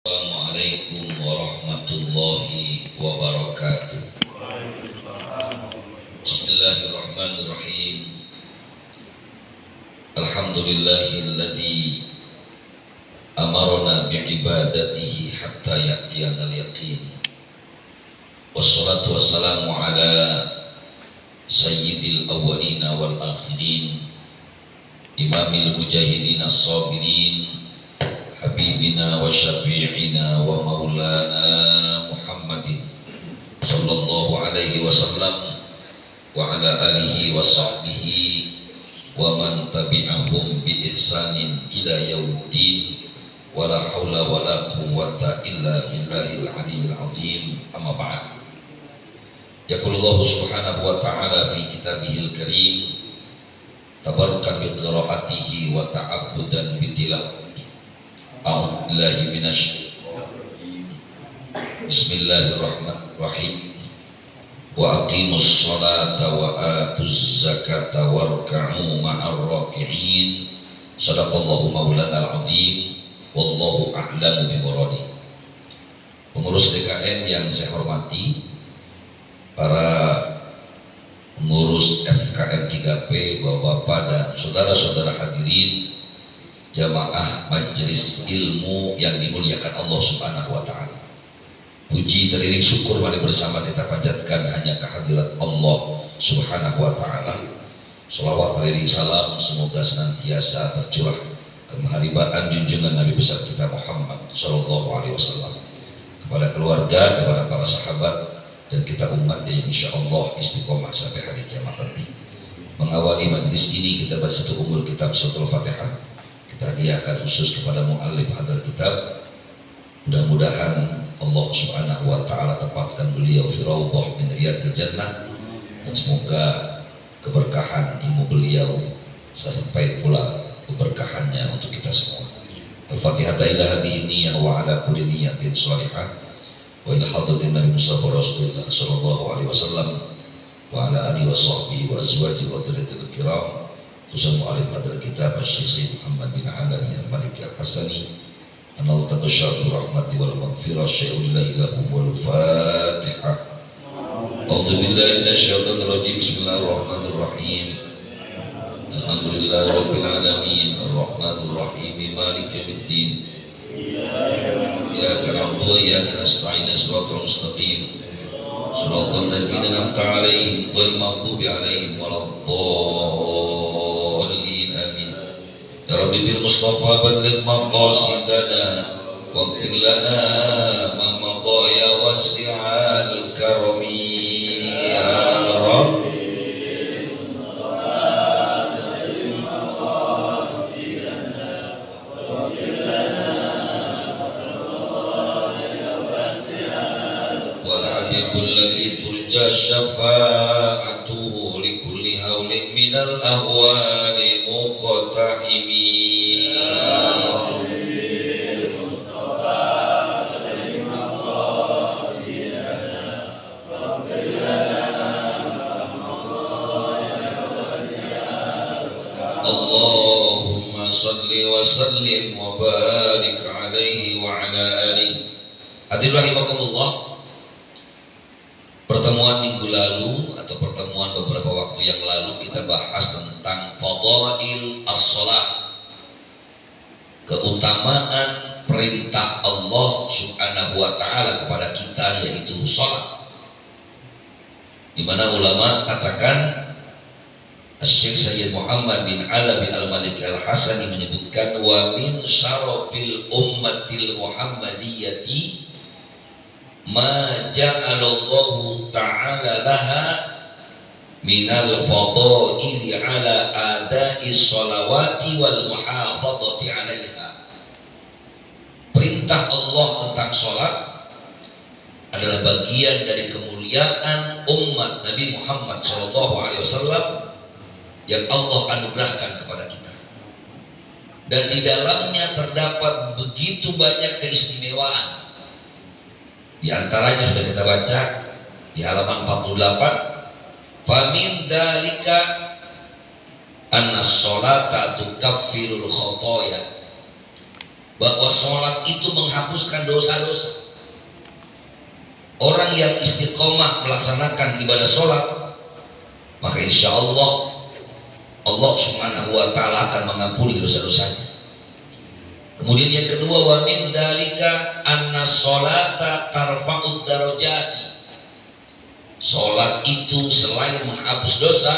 Assalamualaikum warahmatullahi wabarakatuh. Bismillahirrahmanirrahim. Alhamdulillahilladzi amarna bi'ibadatihi hatta ya'tiyanal yaqin. Wassalatu wassalamu ala sayyidil awwalina wal akhirin, imamil mujahidin as-sabirin, habibina wa syafi'ina wa maulana Muhammadin sallallahu alaihi wasallam wa ala alihi wa sahbihi wa man tabi'ahum bi ihsanin ila yauddin wa la hawla wa la quwwata illa billahil aliyyil azim. Amma ba'd. Yaqulullahu subhanahu wa ta'ala fi kitabihil karim, tabarukan bi qiraatihi wa ta'abbudan bi tilawatihi. A'udzubillahi minasyaitonir. Bismillahirrahmanirrahim. Wa aqimus sholata wa atuz zakata warka'u ma'ar raki'in. Shadaqallahu maulanal azim. Wallahu a'lamu bimuradi. Pengurus DKM yang saya hormati, para pengurus FKM 3P, Bapak-bapak dan saudara-saudara hadirin jamaah majelis ilmu yang dimuliakan Allah Subhanahu wa ta'ala. Puji teriring syukur mari bersama kita panjatkan hanya kehadirat Allah Subhanahu wa ta'ala. Shalawat teriring salam semoga senantiasa tercurah kemaharibaan junjungan Nabi besar kita Muhammad sallallahu alaihi wasallam, kepada keluarga, kepada para sahabat, dan kita umat yang insyaallah istiqomah sampai hari kiamat nanti. Mengawali majelis ini kita baca satu umul kitab suratul Fatihah. Kita hadiahkan khusus kepada mu'allif hadal kitab. Mudah-mudahan Allah Subhanahu wa ta'ala tempatkan beliau fi raudhah min riyadil jannah, dan semoga keberkahan ilmu beliau sampai pula keberkahannya untuk kita semua. Al-Fatihah ila hadhihi niyyah wa ala kulli niyyatin shalihah wa ila hadratin Nabi Mustafa Rasulullah sallallahu alaihi wasallam wa ala alihi wa sahbihi wa azwajihi wa dzurriyyatil kiram. Khusus mu'alif hadal kitab Syekh Muhammad bin Alamin al-Maliki al-Hasani anal tatasyadu rahmati wal maghfirah syai'ulillahi lahu wal fatihah. A'udhu billahi minasyaitanir rajim. Bismillahirrahmanirrahim. Alhamdulillahi rabbil alamin arrahmanir rahim maliki yaumiddin. Iyyaka na'budu wa iyyaka nasta'in shiratal mustaqim shiratal ladzina an'amta 'alaihim ghairil maghdubi 'alaihim waladdallin. Amin. Ya Rabbi bil Mustafa balligh maqasidana waghfir lana ma madha ya wasi'al karami ya Rabbi. Syafa'atuhu li kulli haulin minal ahwali muqtahimi Allahumma salli wa sallim wa barik alaihi wa ala alihi. Hadirin rahimakumullah, pertemuan minggu lalu atau pertemuan beberapa waktu yang lalu kita bahas tentang fadhail as-shalah, keutamaan perintah Allah Subhanahu wa ta'ala kepada kita, yaitu salat. Di mana ulama katakan, Syekh Sayyid Muhammad bin Alawi al-Maliki al-Hasani menyebutkan, wa min syarafil ummatil muhammadiyyati ma ja'alallahu ta'ala laha minal fadaili ala adai sholawati wal muhafadhati alaiha. Perintah Allah tentang sholat adalah bagian dari kemuliaan umat Nabi Muhammad SAW yang Allah anugerahkan kepada kita, dan di dalamnya terdapat begitu banyak keistimewaan. Di antaranya sudah kita baca di halaman 48, famin dzalika anna sholata tukaffirul khotoya. bahwa sholat itu menghapuskan dosa-dosa. Orang yang istiqomah melaksanakan ibadah sholat, maka insya Allah Allah Subhanahu wa ta'ala akan mengampuni dosa-dosanya. Kemudian yang kedua, wa min dalika anna sholata tarfa'ud darajati. Sholat itu selain menghapus dosa,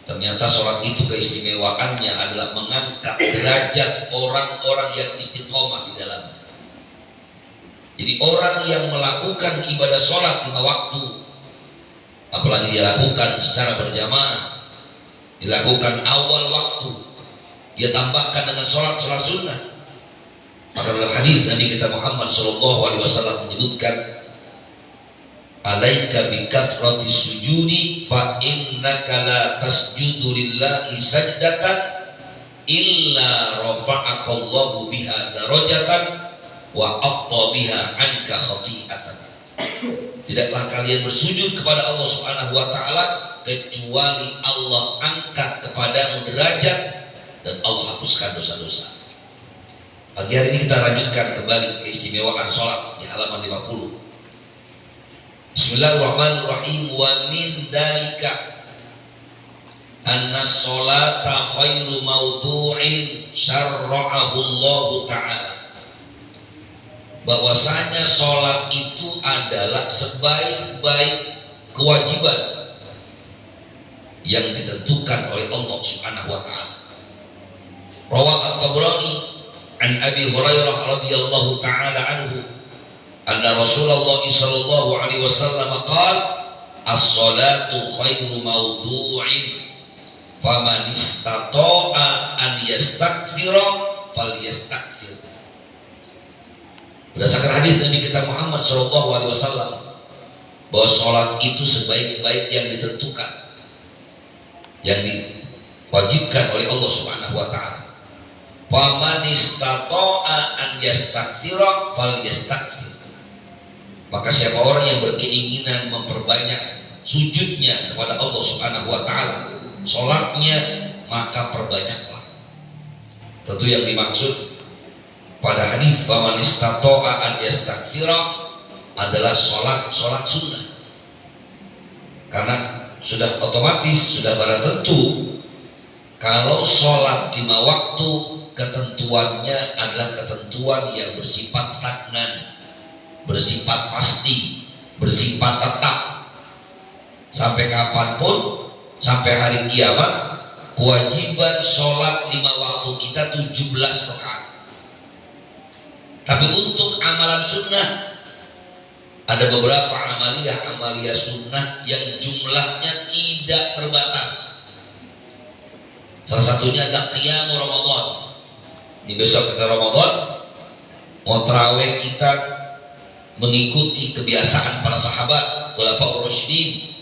ternyata sholat itu keistimewaannya adalah mengangkat derajat orang-orang yang istiqomah di dalamnya. Jadi orang yang melakukan ibadah sholat 5 waktu, apalagi dia lakukan secara berjamaah, dilakukan awal waktu, dia tambahkan dengan sholat sunnah, maka dalam hadis Nabi kita Muhammad SAW menyebutkan, alaika bikathratis sujudi fa innaka la tasjudu lillahi sajdatan illa rafa'akallahu biha darajatan wa aqta biha anka khati'atan. Tidaklah kalian bersujud kepada Allah Subhanahu wa ta'ala kecuali Allah angkat kepadamu derajat dan Allah hapuskan dosa-dosa. Pagi hari ini kita lanjutkan kembali keistimewaan sholat di halaman 50. Bismillahirrahmanirrahim. Wa min dalika anna sholata khairu mawdu'in syarra'ahu Allah ta'ala. Bahwasanya sholat itu adalah sebaik-baik kewajiban yang ditentukan oleh Allah Subhanahu wa ta'ala. Rawah At-Tabrani an Abi Hurairah radhiyallahu ta'ala anhu anna Rasulullah sallallahu alaihi wasallam qala as-salatu khairu mawdu'in faman istata'a an yastakthira falyastakthir. Berdasarkan hadis Nabi kita Muhammad sallallahu alaihi wasallam bahwa sholat itu sebaik-baik yang ditentukan, yang diwajibkan oleh Allah Subhanahu wa ta'ala. Faman istata'a an yastakthira falyastakthir. Maka siapa orang yang berkeinginan memperbanyak sujudnya kepada Allah Subhanahu wa ta'ala, sholatnya, maka perbanyaklah. Tentu yang dimaksud pada hadis faman istata'a an yastakthira adalah sholat sunnah. Karena sudah otomatis, sudah barang tentu kalau sholat 5 waktu ketentuannya adalah ketentuan yang bersifat stagnan, bersifat pasti, bersifat tetap. Sampai kapanpun, sampai hari kiamat, kewajiban sholat 5 waktu kita 17 rakaat. Tapi untuk amalan sunnah ada beberapa amaliyah sunnah yang jumlahnya tidak terbatas. Salah satunya adalah qiyam Ramadan. Ini besok kita Ramadan, mau tarawih kita mengikuti kebiasaan para sahabat khulafaur rasyidin,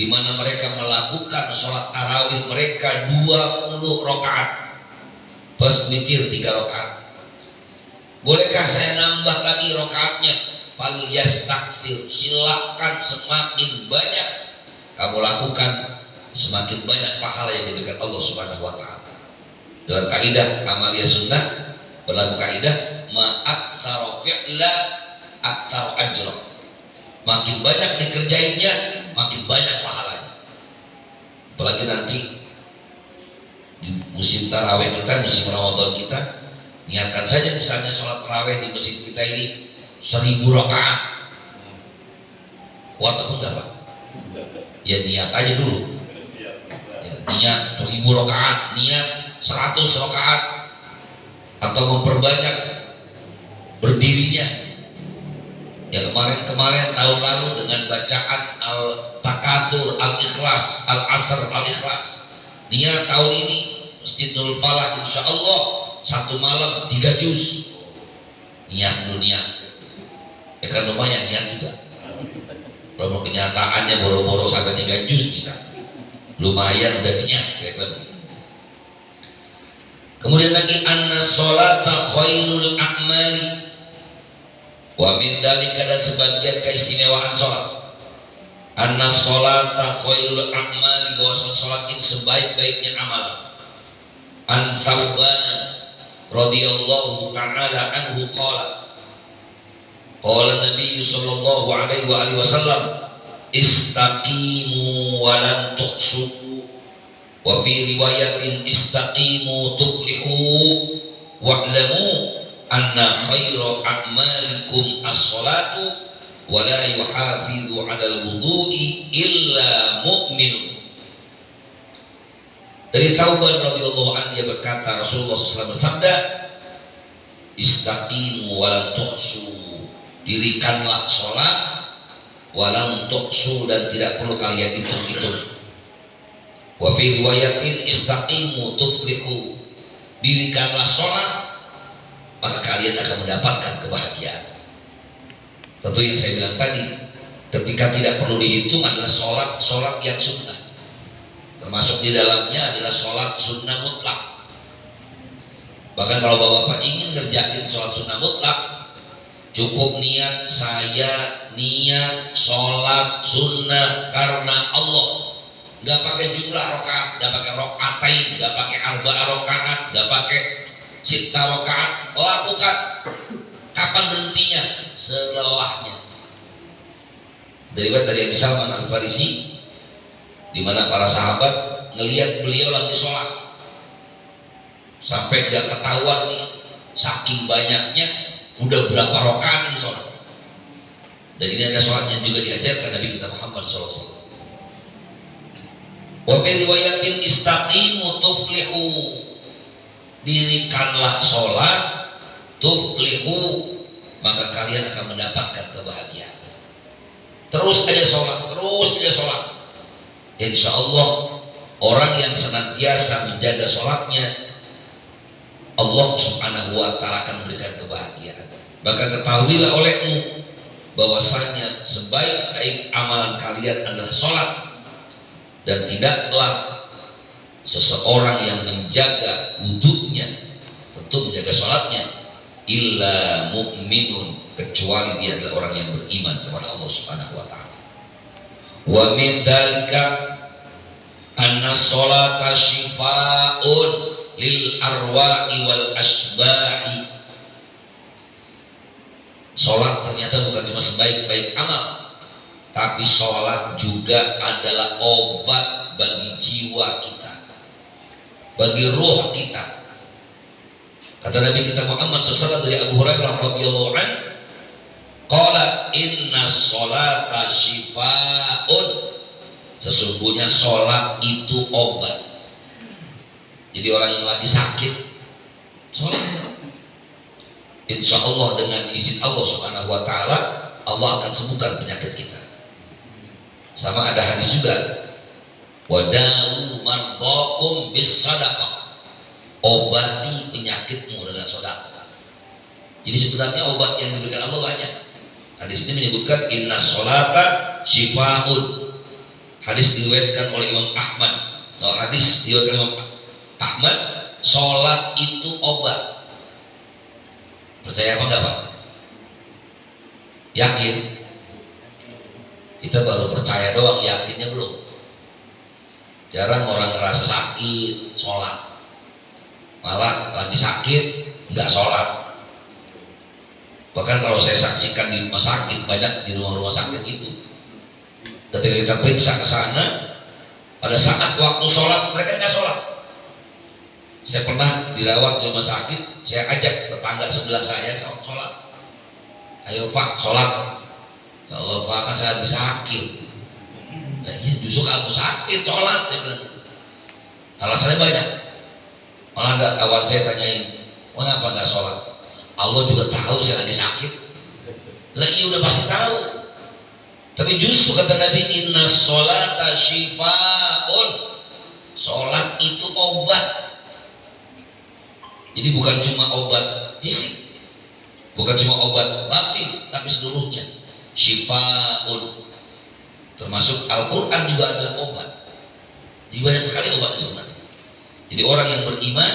di mana mereka melakukan sholat tarawih mereka 20 rakaat plus witir 3 rakaat. Bolehkah saya nambah lagi rakaatnya? Fal yastakthir, silakan, semakin banyak kamu lakukan, semakin banyak pahala yang diberikan Allah Subhanahu wa ta'ala. Dalam kaidah amaliyah sunnah berlaku kaidah ma'aktsara fi'la aktsara ajra. Makin banyak dikerjainnya, makin banyak pahalanya. Apalagi nanti di musim tarawih kita, musim Ramadan kita, niatkan saja misalnya sholat tarawih di masjid kita ini 1000 rakaat. Kuat apa enggak Pak? Ya niat aja dulu. Ya, niat 1000 rakaat, niat 100 rakaat, atau memperbanyak berdirinya. Ya kemarin tahun lalu dengan bacaan Al-Takatsur, Al-Ikhlas, Al-Asr, Al-Ikhlas. Niat tahun ini Masjid Nurul Falah insyaallah 1 malam 3 juz. Niat dulu niat. Ya kan lumayan niat juga. Kalau kenyataannya boro-boro sampai 3 juz bisa. Lumayan udah niat kira-kira begitu. Kemudian lagi anna sholata khairul a'mali. Wa min dalika, dan sebagian keistimewaan sholat, anna sholata khairul a'mali, bahwa sholat itu sebaik-baiknya amalan. An Thawban radhiyallahu ta'ala anhu qala Nabi sallallahu alaihi wasallam istaqimu wa lan tuqsu wa fi riwayatin istaqimu tuflihu wa'lamu anna khairu a'malikum as-salatu wa la yuhafidhu 'ala al-wudu'i illa mu'min. Dari Thauban radhiyallahu anhu dia berkata, Rasulullah SAW bersabda, istaqimu wa lan tuqsu, dirikanlah sholat, walang tuqsu, dan tidak perlu kalian hitung-hitung. Wa fi riwayatin istaqimu tuflihu, dirikanlah sholat, maka kalian akan mendapatkan kebahagiaan. Tentu yang saya bilang tadi, ketika tidak perlu dihitung adalah sholat yang sunnah. Termasuk di dalamnya adalah sholat sunnah mutlak. Bahkan kalau bapak-bapak ingin ngerjain sholat sunnah mutlak, cukup niat, saya niat sholat sunnah karena Allah. Nggak pakai jumlah rakaat, nggak pakai rakaatain, nggak pakai arba'a rakaat, nggak pakai sita rakaat. Lakukan. Kapan berhentinya? Selelahnya. Dari Abi Salman Al-Farisi, di mana para sahabat ngelihat beliau lagi sholat sampai nggak ketahuan nih, saking banyaknya udah berapa rakaat ini sholat. Dan ini ada sholat yang juga diajarkan Nabi kita Muhammad SAW. Wa fi riwayatin istaqimu tuflihu, dirikanlah sholat, tuflihu, maka kalian akan mendapatkan kebahagiaan. Terus aja sholat, terus aja sholat. Insya Allah orang yang senantiasa menjaga sholatnya, Allah subhanahu wa ta'ala akan memberikan kebahagiaan. Bahkan ketahuilah olehmu bahwasanya sebaik-baik amalan kalian adalah sholat, dan tidaklah seseorang yang menjaga wudunya, tentu menjaga sholatnya, illa mu'minun, kecuali dia adalah orang yang beriman kepada Allah subhanahu wa ta'ala. Wa min dzalika anna sholata shifaa'un lil arwa'i wal asbahi. Sholat ternyata bukan cuma sebaik-baik amal, tapi sholat juga adalah obat bagi jiwa kita, bagi ruh kita. Kata Nabi kita Muhammad SAW dari Abu Hurairah radhiyallahu anhu, qala inna sholata shifaa'un, sesungguhnya sholat itu obat. Jadi orang yang lagi sakit, sholat, insya Allah dengan izin Allah subhanahu wa ta'ala, Allah akan sembuhkan penyakit kita. Sama ada hadis juga, wada'u mardhakum bis sadaqah, obati penyakitmu dengan sedekah. Jadi sebenarnya obat yang diberikan Allah banyak. Hadis ini menyebutkan inna sholata shifaa'un. Hadis diriwayatkan oleh Imam Ahmad. Hadis diriwayatkan Imam Ahmad, sholat itu obat. Percaya apa enggak Pak? Yakin? Kita baru percaya doang, yakinnya belum. Jarang orang ngerasa sakit sholat, malah lagi sakit nggak sholat. Bahkan kalau saya saksikan di rumah sakit, banyak di rumah sakit itu, ketika kita periksa ke sana, pada saat waktu sholat mereka nggak sholat. Saya pernah dirawat di rumah sakit, saya ajak tetangga sebelah saya sholat. Ayo Pak, sholat. Ya Allah Pak, kan saya lagi sakit. Nah, iya, justru kamu sakit sholat. Alasannya banyak. Malah ada kawan saya tanyain, kenapa nggak sholat? Allah juga tahu saya lagi sakit. Lagi udah pasti tahu. Tapi justru kata Nabi, inna sholata shifaa'un, sholat itu obat. Jadi bukan cuma obat fisik, bukan cuma obat batin, tapi seluruhnya syifa'un. Termasuk Al-Quran juga adalah obat. Jadi banyak sekali obat sebenarnya. Jadi orang yang beriman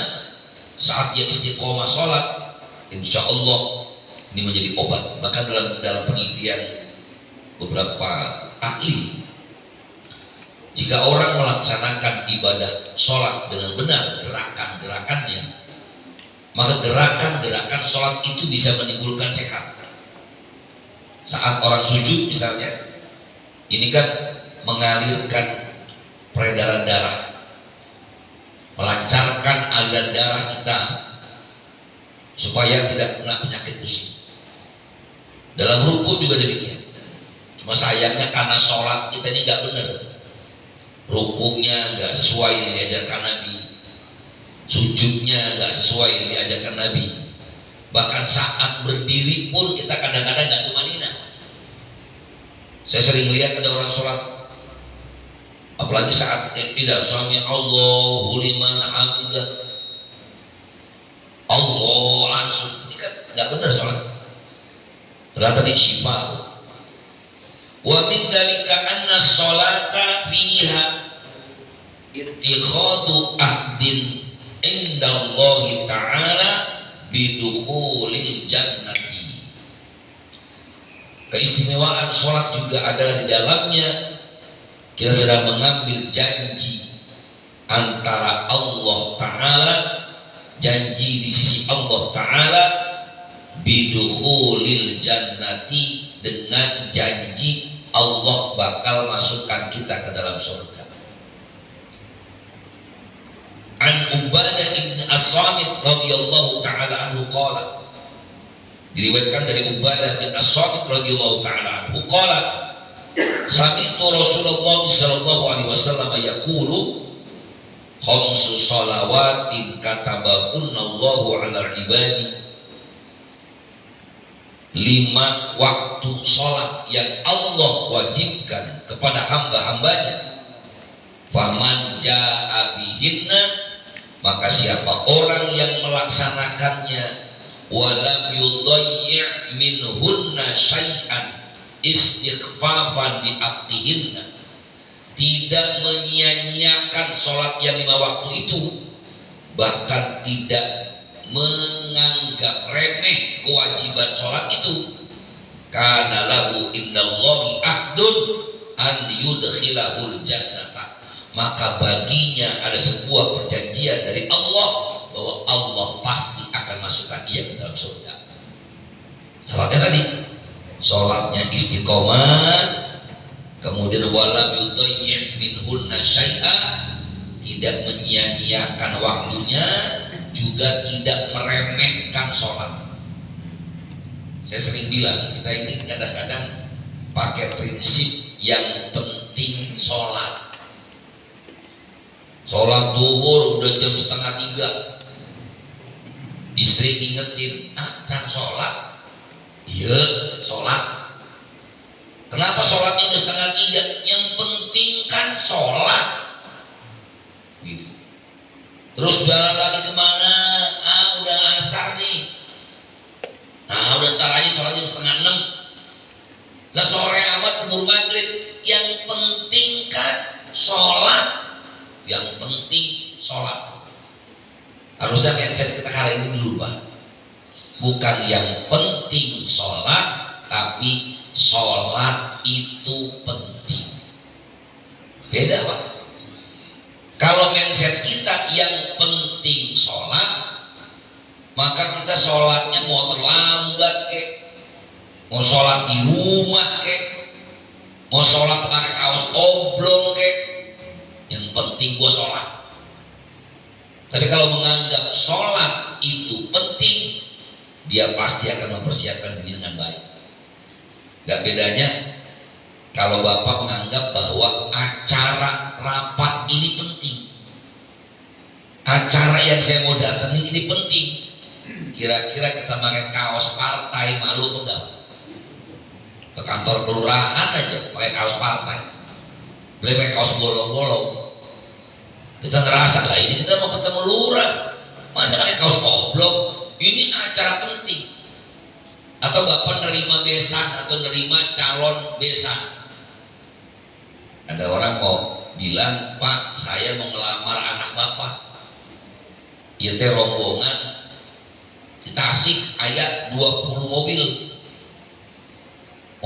saat dia istiqomah sholat, insya Allah ini menjadi obat. Bahkan dalam penelitian beberapa ahli, jika orang melaksanakan ibadah sholat dengan benar, gerakan-gerakannya, maka gerakan-gerakan sholat itu bisa menimbulkan sehat. Saat orang sujud misalnya, ini kan mengalirkan peredaran darah, melancarkan aliran darah kita supaya tidak kena penyakit pusing. Dalam ruku juga demikian. Cuma sayangnya karena sholat kita ini nggak benar, rukunya nggak sesuai yang diajarkan Nabi, sujudnya nggak sesuai yang diajarkan Nabi. Bahkan saat berdiri pun kita kadang-kadang nggak tumanina. Saya sering lihat ada orang sholat, apalagi saat tidak suami Allahu liman hamidah, Allah langsung, ini kan nggak benar sholat. Ternyata di syifa. Wa min dzalika anna sholata fiha ittikhadu ahdin indallahi ta'ala bidukhulil jannati. Keistimewaan sholat juga adalah di dalamnya kita sedang mengambil janji antara Allah Ta'ala, janji di sisi Allah Ta'ala, bidukhulil jannati, dengan janji Allah bakal masukkan kita ke dalam surga. An Ubadah ibn As-Samit radhiyallahu ta'ala anhu qala, diriwayatkan dari Ubadah bin As-Samit radhiyallahu ta'ala anhu qala, sami'tu Rasulullah sallallahu alaihi wasallam yaqulu khamsu shalawatin katabahunna Allahu 'alal ibadi. 5 waktu sholat yang Allah wajibkan kepada hamba-hambanya. Faman ja'a bihinna, maka siapa orang yang melaksanakannya, walam yudayyi' minhunna syai'an istighfafan bi'aqtihinna, tidak menyia-nyiakan sholat yang 5 waktu itu, bahkan tidak menganggap remeh kewajiban sholat itu, kana lahu indallahi ahdun an yudkhilahul jannata, maka baginya ada sebuah perjanjian dari Allah bahwa Allah pasti akan masukkan ia ke dalam surga. Sholatnya tadi, sholatnya istiqomah, kemudian walam yudayyi' minhunna syai'a, tidak menyia-nyiakan waktunya, juga tidak meremehkan sholat. Saya sering bilang, kita ini kadang-kadang pakai prinsip yang penting sholat. Sholat duhur udah jam 2:30, istri ngingetin, can sholat. Iya, sholat. Kenapa sholatnya udah 2:30? Yang penting kan sholat gitu. Terus jalan lagi kemana? Udah asar nih. Udah ntar aja sholat jam 5:30. Lah sore amat keburu maghrib. Yang penting kan sholat. Yang penting sholat. Harusnya mindset kita hari ini dirubah. Bukan yang penting sholat, tapi sholat itu penting. Beda Pak. Kalau mindset kita yang penting sholat, maka kita sholatnya mau terlambat kek, mau sholat di rumah kek, mau sholat pakai kaos oblong kek, yang penting gua sholat. Tapi kalau menganggap sholat itu penting, dia pasti akan mempersiapkan diri dengan baik. Gak bedanya kalau Bapak menganggap bahwa acara rapat ini penting, acara yang saya mau datangin ini penting, kira-kira kita pakai kaos partai malu enggak? Ke kantor kelurahan aja pakai kaos partai, boleh pakai kaos bolong-bolong, kita ngerasa lah ini kita mau ketemu lurah, masa pakai kaos oblong? Ini acara penting. Atau Bapak nerima besan atau nerima calon besan, ada orang mau bilang, Pak, saya mau ngelamar anak Bapak. Iya teh rombongan di Tasik ayat 20 mobil.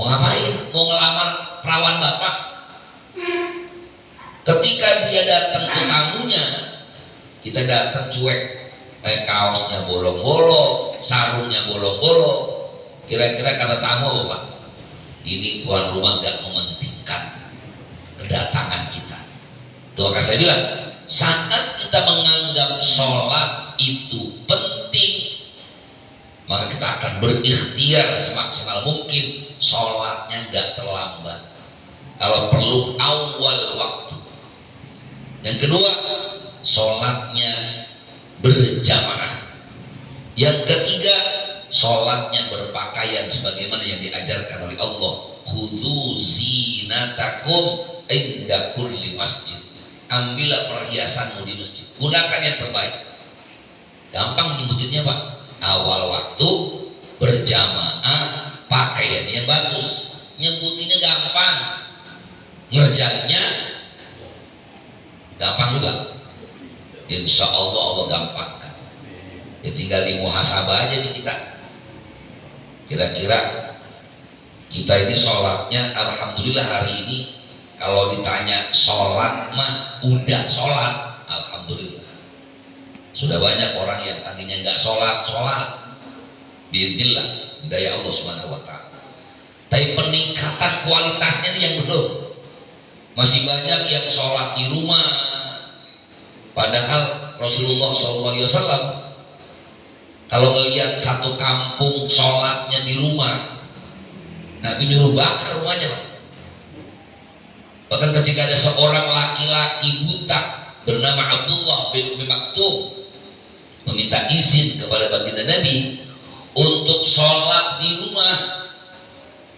Mau ngapain? Mau ngelamar perawan Bapak. Ketika dia datang ke tamunya, kita datang cuek. kaosnya bolong-bolong, sarungnya bolong-bolong. Kira-kira kata tamu apa Pak? Ini tuan rumah gak mementingkan kedatangan kita. Tuh maka saya bilang, saat kita menganggap sholat itu penting, maka kita akan berikhtiar semaksimal mungkin sholatnya gak terlambat. Kalau perlu awal waktu. Yang kedua, sholatnya berjamaah. Yang ketiga, sholatnya berpakaian sebagaimana yang diajarkan oleh Allah. Khudzu zinatakum inda kulli masjid. Ambillah perhiasanmu di masjid. Gunakan yang terbaik. Gampang nyebutinnya Pak. Awal waktu, berjamaah, pakaian yang bagus. Nyebutinnya gampang. Ngerjainnya gampang juga. Insya Allah Allah gampangkan. Ya tinggal dimuhasabah aja nih kita. Kira-kira kita ini sholatnya, alhamdulillah hari ini kalau ditanya sholat mah udah sholat, alhamdulillah. Sudah banyak orang yang tadinya nggak sholat, biidznillah, hidayah Allah Subhanahu Wa Taala. Tapi peningkatan kualitasnya ini yang belum. Masih banyak yang sholat di rumah. Padahal Rasulullah SAW kalau melihat satu kampung sholatnya di rumah, Nabi nyuruh bakar rumahnya Pak. Bahkan ketika ada seorang laki-laki buta bernama Abdullah bin Umi Maktum meminta izin kepada baginda Nabi untuk sholat di rumah,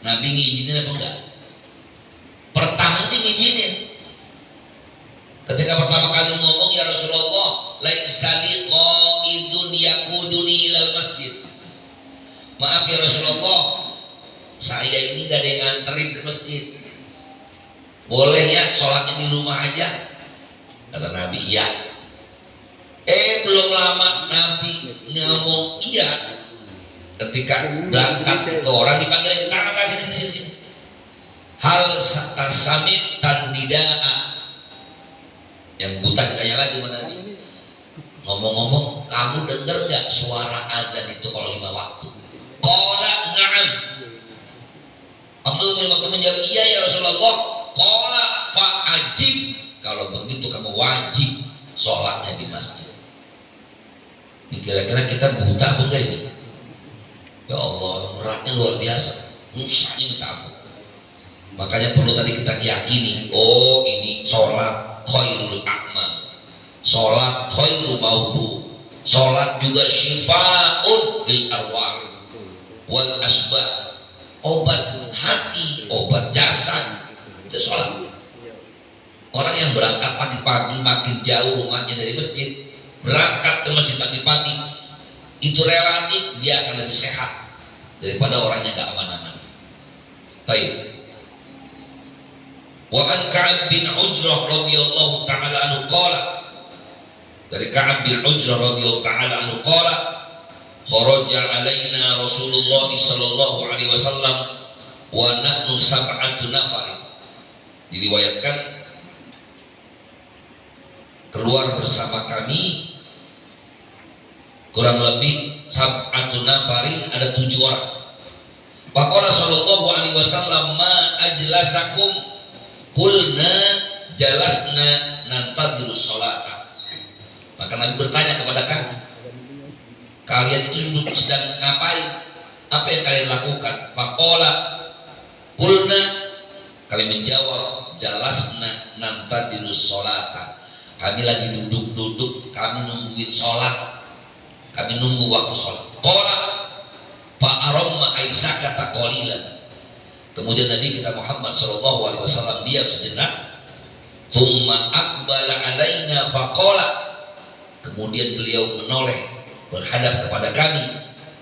Nabi ngizinin apa enggak? Pertama sih ngizinin. Ketika pertama kali ngomong, ya Rasulullah, laisa li qaidun yakuduni ilal masjid. Maaf ya Rasulullah, saya ini gak ada yang nganterin ke masjid. Boleh ya sholatnya di rumah aja? Kata Nabi, iya. Belum lama Nabi ngomong iya. Ketika berangkat ke orang dipanggil lagi, tangan sini. Hal samit tandidaa. Yang buta ditanya lagi sama Nabi, ngomong-ngomong, kamu dengar nggak suara azan itu kalau 5 waktu? Qala na'am. Abdul bin Maktum menjawab, iya ya Rasulullah. Qala fa'ajib. Kalau begitu kamu wajib sholatnya di masjid. Ini kira-kira kita buta apa enggak ini? Ya Allah, beratnya luar biasa. Musahnya minta ampun. Makanya perlu tadi kita yakini, oh ini sholat khairul a'mal, sholat khairul mautu, sholat juga syifa'un lil arwah wal asbah, obat hati, obat jasad, itu sholat. Orang yang berangkat pagi-pagi makin jauh rumahnya dari masjid, berangkat ke masjid pagi-pagi, itu relatif dia akan lebih sehat daripada orang yang gak aman-aman. Baik. Wa an Ka'ab bin Ujrah radhiyallahu ta'ala anhu qala, dari Ka'ab bin Ujrah radhiyallahu ta'ala anhu qala, kharaja alaina Rasulullah sallallahu alaihi wasallam wa nahnu sab'atu nafar. Diriwayatkan keluar bersama kami kurang lebih sab'atu nafarin, ada 7 orang. Faqala sallallahu alaihi wasallam, ma ajlasakum? Qulna jalasna nantadiru sholata. Maka Nabi bertanya kepada kami, kalian itu duduk sedang ngapain? Apa yang kalian lakukan? Faqala qulna, kami menjawab, jalasna nantadiru sholata. Kami lagi duduk-duduk, kami nungguin sholat, kami nunggu waktu sholat. Qala fa'aramma Aisyah kata qalilan. Kemudian Nabi kita Muhammad SAW diam sejenak. Thumma aqbala alaina faqala. Kemudian beliau menoleh berhadap kepada kami.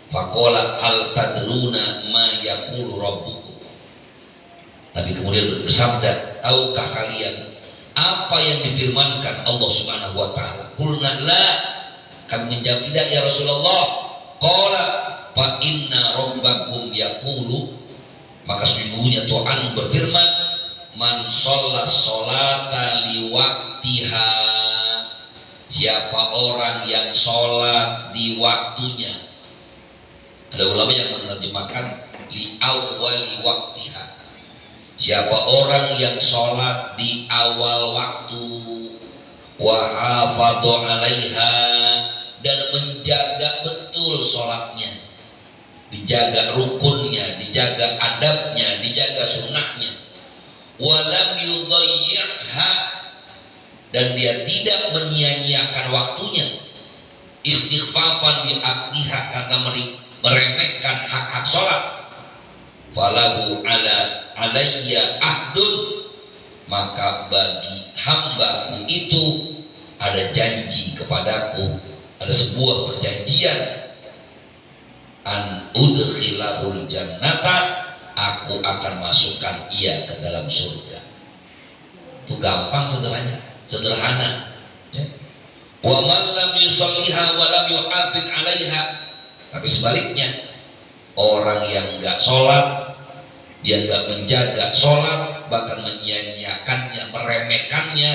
Faqala hal tadruna ma yaqulu rabbukum. Nabi kemudian bersabda, tahukah kalian apa yang difirmankan Allah Subhanahu wa taala? Qulna la. Kami menjawab, tidak ya Rasulullah. Qala fa inna rabbakum yaqulu, maka sesungguhnya Tuhan berfirman, man sholat sholata liwaktiha, siapa orang yang sholat di waktunya, ada ulama yang menerjemahkan li awwali waktiha, siapa orang yang sholat di awal waktu, wa hafadhu alaiha, dan menjaga betul sholatnya, dijaga rukunnya, dijaga adabnya, dijaga sunnahnya, walam yudhayyirha, dan dia tidak menyia-nyiakan waktunya, istighfafan bi aqdiha, karena meremehkan hak-hak sholat, falahu alayya ahdun, maka bagi hambaku itu ada janji kepadaku, ada sebuah perjanjian, an udkhilahul jannata, aku akan masukkan ia ke dalam surga. Itu gampang, sederhana ya. Wa man lam yusalliha wa lam yuhafid 'alaiha, tapi sebaliknya, orang yang enggak sholat, dia enggak menjaga sholat, bahkan menyia-nyiakannya, meremehkannya,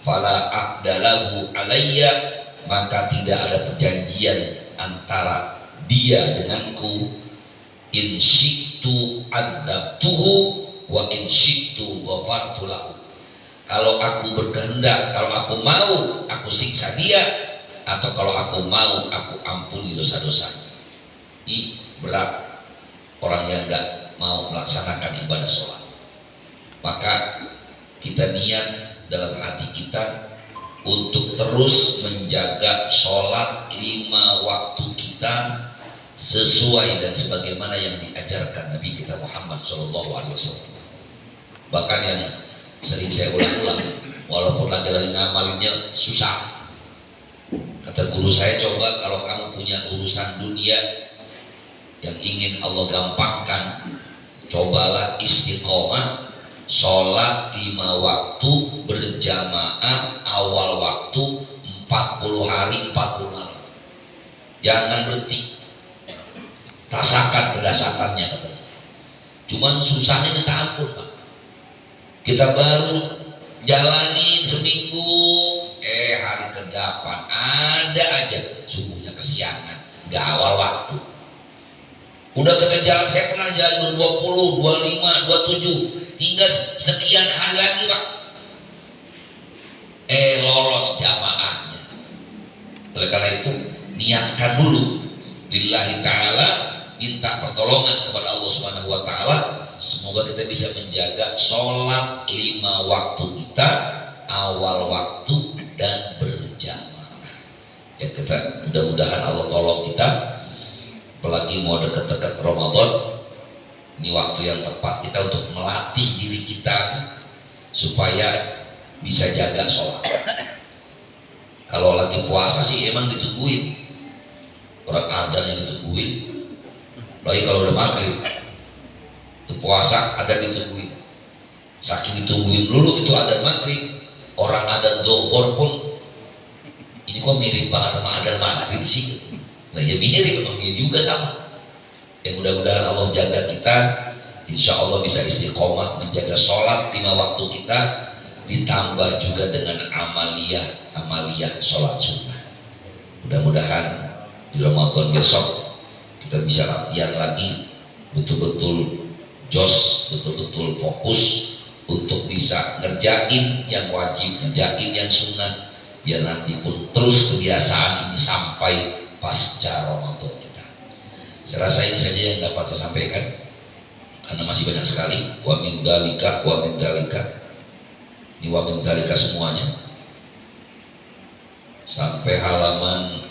fala aqdalahu alayya, maka tidak ada perjanjian antara dia denganku, in syi'tu adzabtuhu wa in syi'tu ghafartu lahu. Kalau aku berkehendak, kalau aku mau, aku siksa dia, atau kalau aku mau, aku ampuni dosa-dosanya. Ini berat orang yang enggak mau melaksanakan ibadah sholat. Maka kita niat dalam hati kita untuk terus menjaga sholat 5 waktu kita sesuai dan sebagaimana yang diajarkan Nabi kita Muhammad SAW. Bahkan yang sering saya ulang-ulang, walaupun lagi-lagi ngamalinnya susah, kata guru saya, coba kalau kamu punya urusan dunia yang ingin Allah gampangkan, cobalah istiqomah sholat 5 waktu berjamaah awal waktu 40 hari 40 malam, jangan berhenti, rasakan kedasakannya katanya. Cuman susahnya minta ampun Pak. Kita baru jalanin seminggu, hari ke-8 ada aja subuhnya kesiangan, nggak awal waktu. Udah kita jalan, saya pernah jalan 20, 25, 27, tinggal sekian hari lagi Pak, lolos jamaahnya. Oleh karena itu niatkan dulu lillahi ta'ala, minta pertolongan kepada Allah Subhanahu wa ta'ala, semoga kita bisa menjaga sholat 5 waktu kita awal waktu dan berjamaah ya. Kita mudah-mudahan Allah tolong kita, apalagi mau dekat-dekat Ramadan, ini waktu yang tepat kita untuk melatih diri kita supaya bisa jaga sholat. Kalau lagi puasa sih emang ditungguin, orang adzan yang ditungguin, lagi kalau udah maghrib itu puasa ada ditungguin, saking ditungguin dulu itu adzan maghrib, orang adzan zuhur pun ini kok mirip banget sama adzan maghrib sih. Nah ya mirip, memang dia juga sama. Ya mudah-mudahan Allah jaga kita, insya Allah bisa istiqomah menjaga sholat 5 waktu kita, ditambah juga dengan amaliyah sholat sunnah. Mudah-mudahan di Ramadan besok kita bisa latihan lagi, betul-betul jos, betul-betul fokus untuk bisa ngerjain yang wajib, ngerjain yang sunnah, biar nanti pun terus kebiasaan ini sampai pasca Ramadan kita. Saya rasa ini saja yang dapat saya sampaikan, karena masih banyak sekali. Wa min dzalika, wa min dzalika, ini wa min dzalika semuanya sampai halaman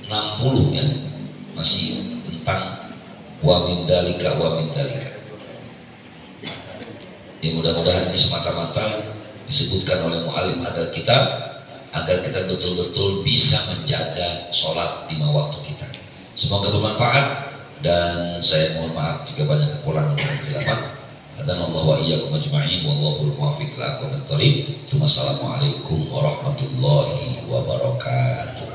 60 ya, masih tentang wa min dzalika, wa min dzalika. Ya mudah-mudahan ini semata-mata disebutkan oleh mu'alim hadal kitab agar kita betul-betul bisa menjaga sholat 5 waktu kita. Semoga bermanfaat, dan saya mohon maaf jika banyak kekurangan dan kesilapan. Hadanallahu wa iyyakum ajma'in, wallahul muwaffiq ila aqwamit thoriq. Wassalamualaikum warahmatullahi wabarakatuh.